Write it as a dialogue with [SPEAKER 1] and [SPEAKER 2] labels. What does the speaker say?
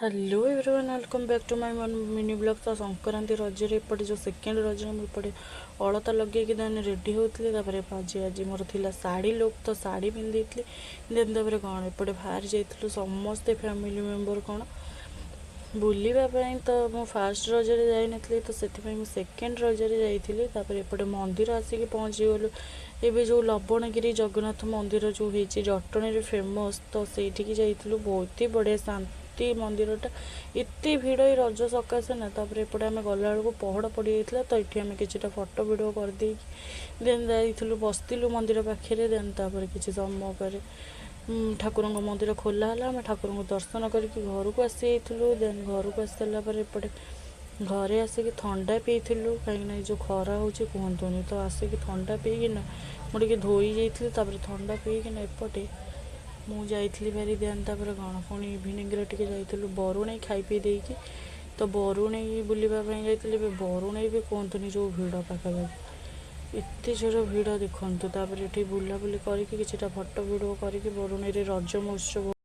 [SPEAKER 1] Hello everyone welcome back to my mini blog. तो संक्रांति रजरे एपटे जो second रजरे मुझे अलता लगे देन रेडी होती आज आज मोर थिला साड़ी लुक तो साड़ी पिंधि देन कौन एपटे बाहर जाइलु समस्ते फैमिली मेम्बर कौन बुलवाई। तो मु फास्ट रजरे जाइनी तो से सेकेंड रजरे जाइली एपटे मंदिर आसिक पहुँची गलु। एवं जो लवणगिरी जगन्नाथ मंदिर जो होती जटणी फेमस तो सहीठी जाइलु बहुत ही बढ़िया शांति मंदिरटा एत भिड़ रज सकाशे ना। एपटे आम गला बेलू पहड़ पड़ जाता तो ये आम कि फटो भिड करदे देन जाइलु बसलु मंदिर पाखे देन किसी समय पर ठाकुर मंदिर खोला आम ठाकुर दर्शन करके घर को आसी देन घर को आसी सारापर एपटे घरे आसिक थंडा पीलु कहीं जो खरा हो कहतुनि तो आसिक थंडा पीकिना मुझे धोई जाइली थंडा पीकिना एपटे मुझे भारी देन कौन पुणी इवनिंग जाइलु बरुणई खाई पी देकी तो बरुणई बुलवाई जाइए बरुणई भी कहतुनि जो भिड़ पाखापाखि एत जोर भिड़ देखु ये बुलाबुली करके कि फटो भिड करके बरुणई रज महोत्सव